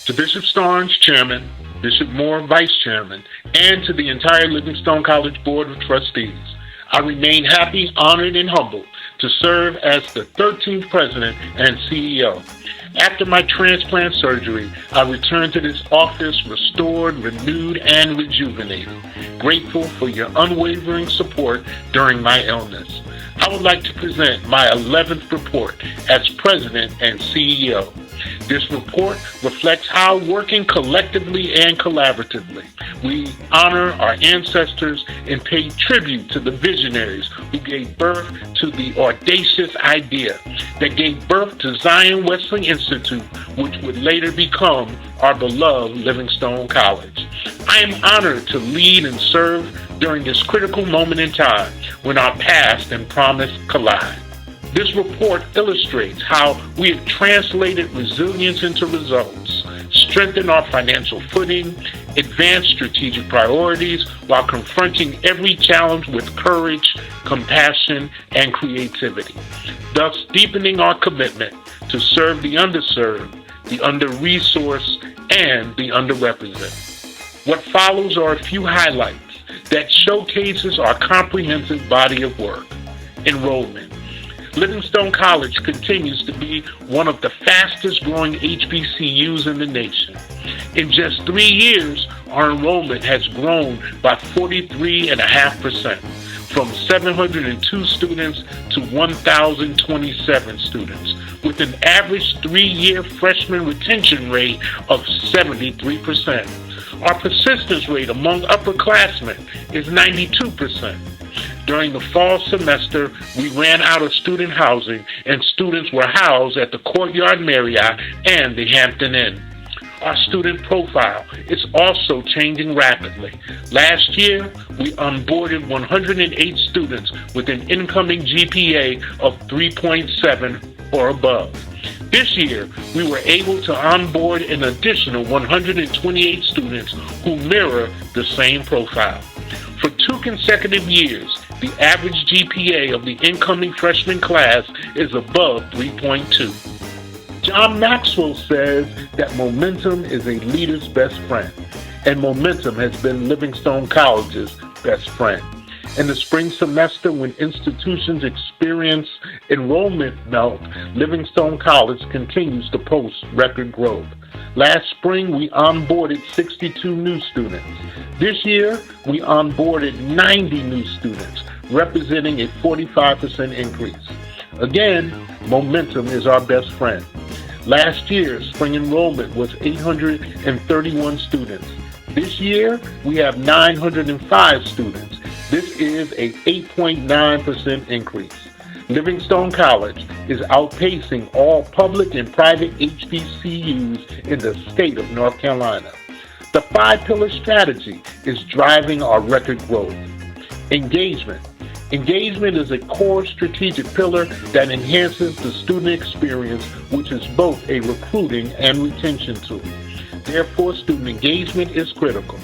To Bishop Starnes, Chairman, Bishop Moore, Vice Chairman, and to the entire Livingstone College Board of Trustees, I remain happy, honored, and humbled to serve as the 13th President and CEO. After my transplant surgery, I returned to this office restored, renewed, and rejuvenated, grateful for your unwavering support during my illness. I would like to present my 11th report as President and CEO. This report reflects how, working collectively and collaboratively, we honor our ancestors and pay tribute to the visionaries who gave birth to the audacious idea that gave birth to Zion Wesley Institute, which would later become our beloved Livingstone College. I am honored to lead and serve during this critical moment in time when our past and promise collide. This report illustrates how we have translated resilience into results, strengthened our financial footing, advanced strategic priorities while confronting every challenge with courage, compassion, and creativity, thus deepening our commitment to serve the underserved, the under-resourced, and the underrepresented. What follows are a few highlights that showcases our comprehensive body of work. Enrollment. Livingstone College continues to be one of the fastest growing HBCUs in the nation. In just 3 years, our enrollment has grown by 43.5%, from 702 students to 1,027 students, with an average 3-year freshman retention rate of 73%. Our persistence rate among upperclassmen is 92%. During the fall semester, we ran out of student housing and students were housed at the Courtyard Marriott and the Hampton Inn. Our student profile is also changing rapidly. Last year, we onboarded 108 students with an incoming GPA of 3.7 or above. This year, we were able to onboard an additional 128 students who mirror the same profile. For 2 consecutive years, the average GPA of the incoming freshman class is above 3.2. John Maxwell says that momentum is a leader's best friend, and momentum has been Livingstone College's best friend. In the spring semester, when institutions experience enrollment melt, Livingstone College continues to post record growth. Last spring, we onboarded 62 new students. This year, we onboarded 90 new students, representing a 45% increase. Again, momentum is our best friend. Last year, spring enrollment was 831 students. This year, we have 905 students. This is a 8.9% increase. Livingstone College is outpacing all public and private HBCUs in the state of North Carolina. The 5-pillar strategy is driving our record growth. Engagement. Engagement is a core strategic pillar that enhances the student experience, which is both a recruiting and retention tool. Therefore, student engagement is critical.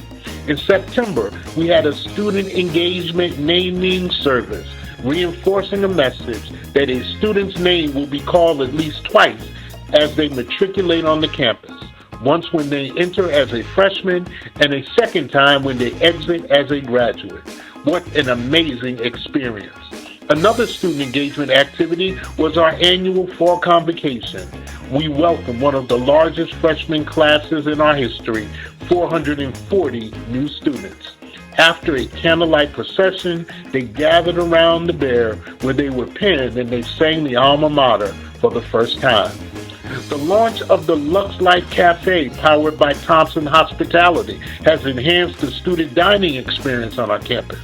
In September, we had a student engagement naming service, reinforcing a message that a student's name will be called at least twice as they matriculate on the campus. Once when they enter as a freshman and a second time when they exit as a graduate. What an amazing experience. Another student engagement activity was our annual fall convocation. We welcomed one of the largest freshman classes in our history, 440 new students. After a candlelight procession, they gathered around the bear where they were pinned and they sang the alma mater for the first time. The launch of the Lux Life Cafe, powered by Thompson Hospitality, has enhanced the student dining experience on our campus.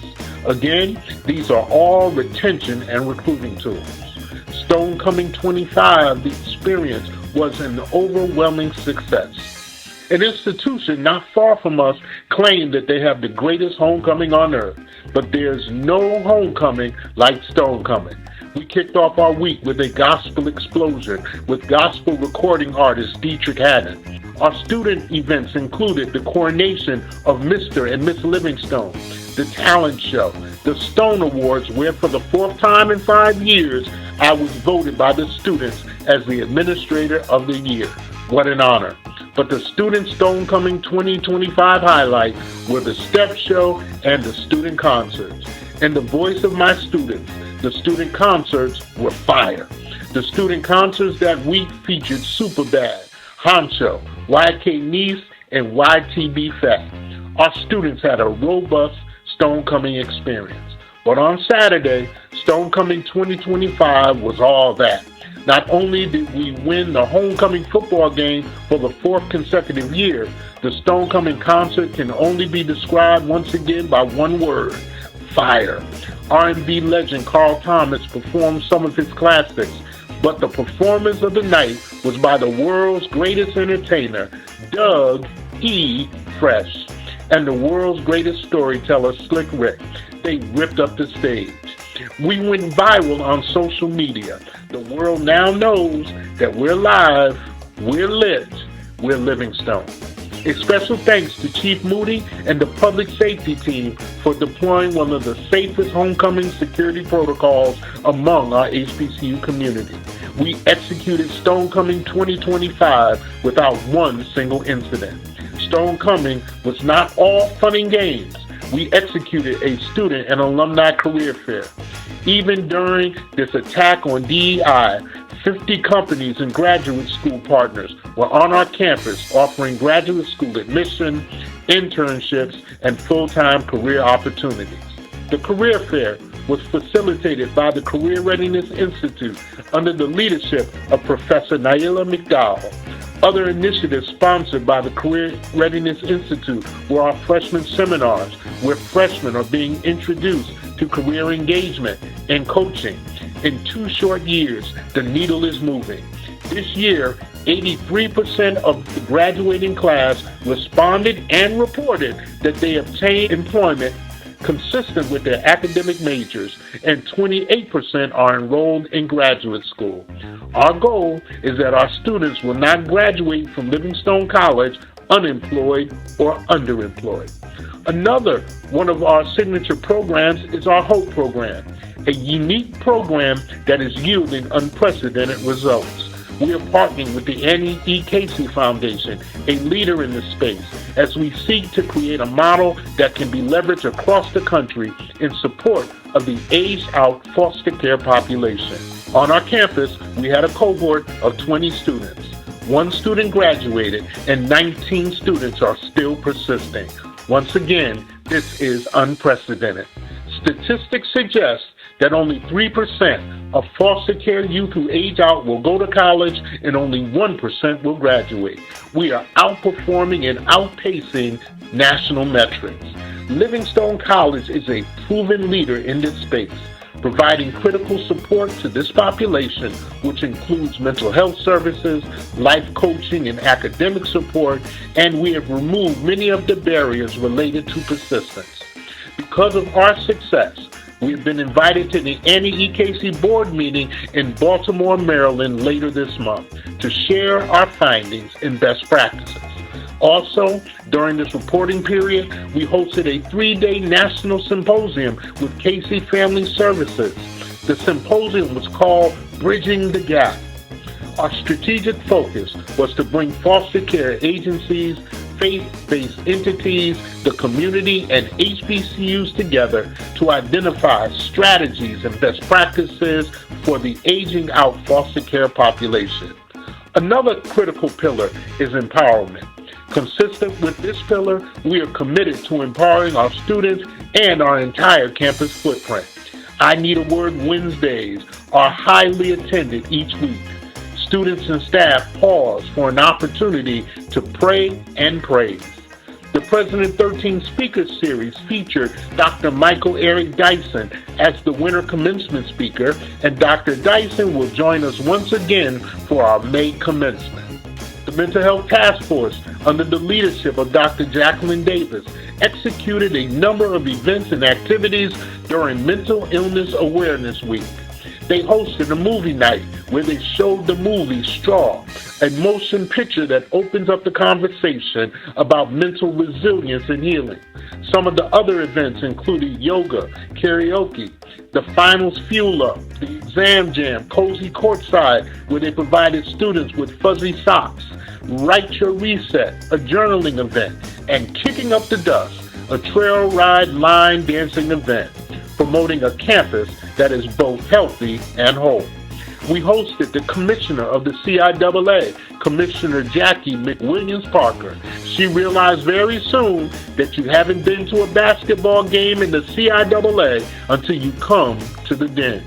Again, these are all retention and recruiting tools. Stonecoming 25, the experience was an overwhelming success. An institution not far from us claimed that they have the greatest homecoming on earth, but there's no homecoming like Stonecoming. We kicked off our week with a gospel explosion with gospel recording artist Dietrich Haddon. Our student events included the coronation of Mr. and Miss Livingstone, the talent show, the Stone Awards, where for the 4th time in 5 years, I was voted by the students as the Administrator of the Year. What an honor. But the Student Stonecoming 2025 highlights were the step show and the student concerts. In the voice of my students, the student concerts were fire. The student concerts that week featured Superbad, Honcho, YK Nice, and YTB Fat. Our students had a robust Stonecoming experience. But on Saturday, Stonecoming 2025 was all that. Not only did we win the homecoming football game for the 4th consecutive year, the Stonecoming concert can only be described once again by one word: fire. R&B legend Carl Thomas performed some of his classics, but the performance of the night was by the world's greatest entertainer, Doug E. Fresh, and the world's greatest storyteller, Slick Rick. They ripped up the stage. We went viral on social media. The world now knows that we're live, we're lit, we're Livingstone. A special thanks to Chief Moody and the public safety team for deploying one of the safest homecoming security protocols among our HBCU community. We executed Stonecoming 2025 without one single incident. Stonecoming was not all fun and games. We executed a student and alumni career fair. Even during this attack on DEI, 50 companies and graduate school partners were on our campus offering graduate school admission, internships, and full-time career opportunities. The career fair was facilitated by the Career Readiness Institute under the leadership of Professor Naila McDowell. Other initiatives sponsored by the Career Readiness Institute were our freshman seminars, where freshmen are being introduced to career engagement and coaching. In 2 short years, the needle is moving. This year, 83% of the graduating class responded and reported that they obtained employment consistent with their academic majors, and 28% are enrolled in graduate school. Our goal is that our students will not graduate from Livingstone College unemployed or underemployed. Another one of our signature programs is our HOPE program, a unique program that is yielding unprecedented results. We are partnering with the Annie E. Casey Foundation, a leader in this space, as we seek to create a model that can be leveraged across the country in support of the aged-out foster care population. On our campus, we had a cohort of 20 students. 1 student graduated, and 19 students are still persisting. Once again, this is unprecedented. Statistics suggest that only 3% of foster care youth who age out will go to college and only 1% will graduate. We are outperforming and outpacing national metrics. Livingstone College is a proven leader in this space, providing critical support to this population, which includes mental health services, life coaching, and academic support, and we have removed many of the barriers related to persistence. Because of our success, we have been invited to the Annie E. Casey board meeting in Baltimore, Maryland later this month to share our findings and best practices. Also, during this reporting period, we hosted a 3-day national symposium with Casey Family Services. The symposium was called Bridging the Gap. Our strategic focus was to bring foster care agencies, faith-based entities, the community, and HBCUs together to identify strategies and best practices for the aging out foster care population. Another critical pillar is empowerment. Consistent with this pillar, we are committed to empowering our students and our entire campus footprint. I Need a Word Wednesdays are highly attended each week. Students and staff pause for an opportunity to pray and praise. The President 13 Speaker Series featured Dr. Michael Eric Dyson as the winter commencement speaker, and Dr. Dyson will join us once again for our May commencement. The Mental Health Task Force, under the leadership of Dr. Jacqueline Davis, executed a number of events and activities during Mental Illness Awareness Week. They hosted a movie night where they showed the movie Straw, a motion picture that opens up the conversation about mental resilience and healing. Some of the other events included yoga, karaoke, the finals fuel up, the exam jam, cozy courtside, where they provided students with fuzzy socks, Write Your Reset, a journaling event, and Kicking Up the Dust, a trail ride line dancing event, promoting a campus that is both healthy and whole. We hosted the commissioner of the CIAA, Commissioner Jackie McWilliams Parker. She realized very soon that you haven't been to a basketball game in the CIAA until you come to the den.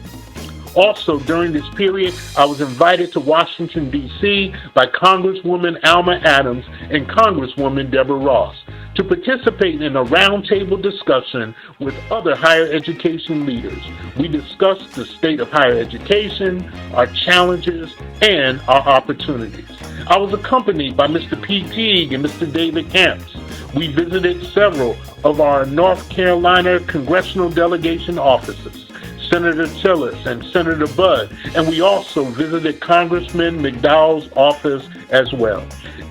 Also, during this period, I was invited to Washington, D.C. by Congresswoman Alma Adams and Congresswoman Deborah Ross to participate in a roundtable discussion with other higher education leaders. We discussed the state of higher education, our challenges, and our opportunities. I was accompanied by Mr. P. Teague and Mr. David Amps. We visited several of our North Carolina congressional delegation offices, Senator Tillis and Senator Budd, and we also visited Congressman McDowell's office as well,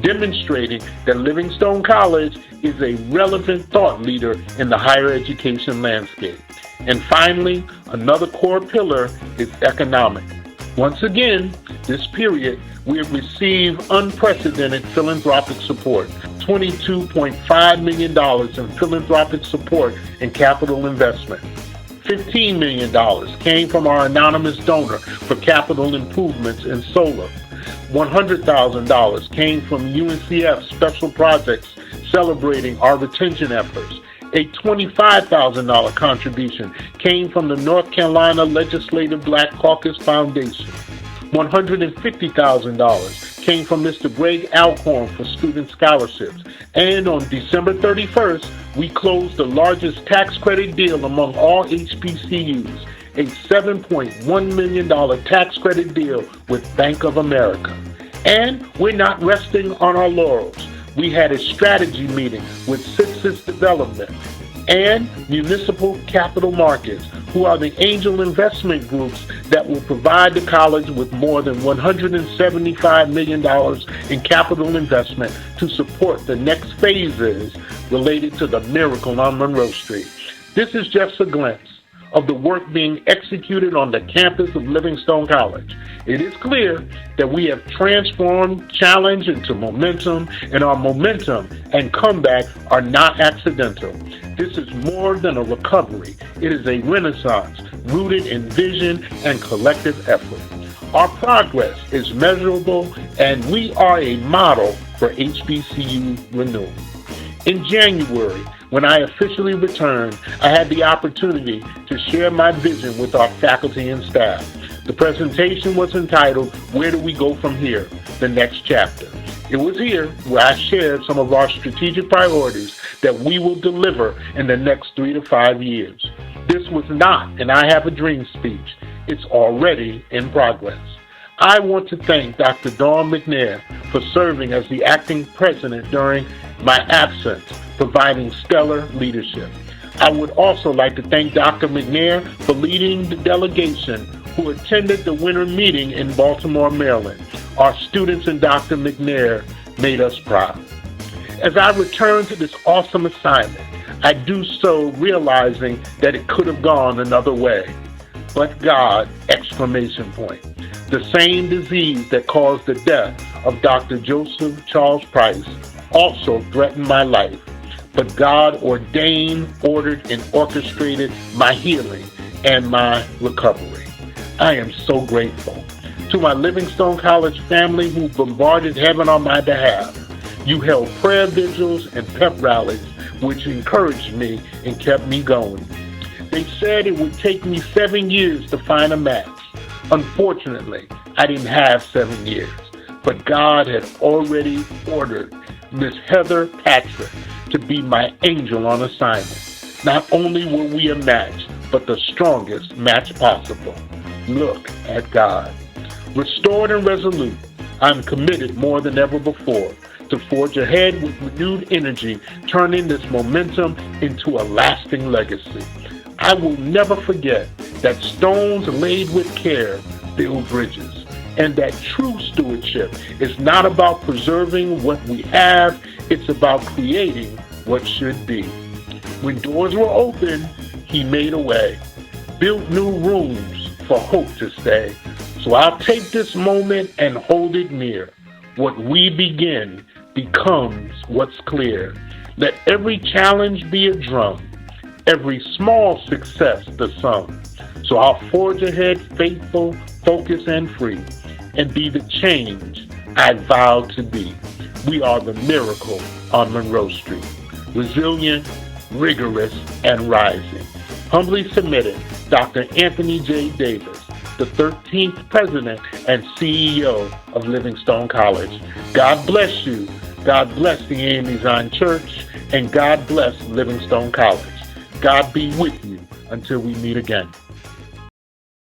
demonstrating that Livingstone College is a relevant thought leader in the higher education landscape. And finally, another core pillar is economic. Once again, this period, we have received unprecedented philanthropic support, $22.5 million in philanthropic support and capital investment. $15 million came from our anonymous donor for capital improvements in solar. $100,000 came from UNCF Special Projects celebrating our retention efforts. A $25,000 contribution came from the North Carolina Legislative Black Caucus Foundation. $150,000 came from Mr. Greg Alcorn for student scholarships. And on December 31st, we closed the largest tax credit deal among all HBCUs, a $7.1 million tax credit deal with Bank of America. And we're not resting on our laurels. We had a strategy meeting with Sixes Development and Municipal Capital Markets, who are the angel investment groups that will provide the college with more than $175 million in capital investment to support the next phases related to the miracle on Monroe Street. This is just a glimpse of the work being executed on the campus of Livingstone College. It is clear that we have transformed challenge into momentum, and our momentum and comeback are not accidental. This is more than a recovery. It is a renaissance rooted in vision and collective effort. Our progress is measurable, and we are a model for HBCU renewal. In January, when I officially returned, I had the opportunity to share my vision with our faculty and staff. The presentation was entitled, "Where Do We Go From Here? The Next Chapter." It was here where I shared some of our strategic priorities that we will deliver in the next 3 to 5 years. This was not an I Have a Dream speech. It's already in progress. I want to thank Dr. Dawn McNair for serving as the acting president during my absence, providing stellar leadership. I would also like to thank Dr. McNair for leading the delegation who attended the winter meeting in Baltimore, Maryland. Our students and Dr. McNair made us proud. As I return to this awesome assignment, I do so realizing that it could have gone another way. But God, exclamation point. The same disease that caused the death of Dr. Joseph Charles Price also threatened my life. But God ordained, ordered, and orchestrated my healing and my recovery. I am so grateful. To my Livingstone College family who bombarded heaven on my behalf, you held prayer vigils and pep rallies, which encouraged me and kept me going. They said it would take me 7 years to find a match. Unfortunately, I didn't have 7 years, but God had already ordered Miss Heather Patrick to be my angel on assignment. Not only were we a match, but the strongest match possible. Look at God. Restored and resolute, I'm committed more than ever before to forge ahead with renewed energy, turning this momentum into a lasting legacy. I will never forget that stones laid with care build bridges, and that true stewardship is not about preserving what we have, it's about creating what should be. When doors were open, He made a way, built new rooms for hope to stay. So I'll take this moment and hold it near. What we begin becomes what's clear. Let every challenge be a drum, every small success the sum. So I'll forge ahead faithful, focused, and free, and be the change I vowed to be. We are the miracle on Monroe Street. Resilient, rigorous, and rising. Humbly submitted, Dr. Anthony J. Davis, the 13th President and CEO of Livingstone College. God bless you. God bless the Amy Zion Church, and God bless Livingstone College. God be with you until we meet again.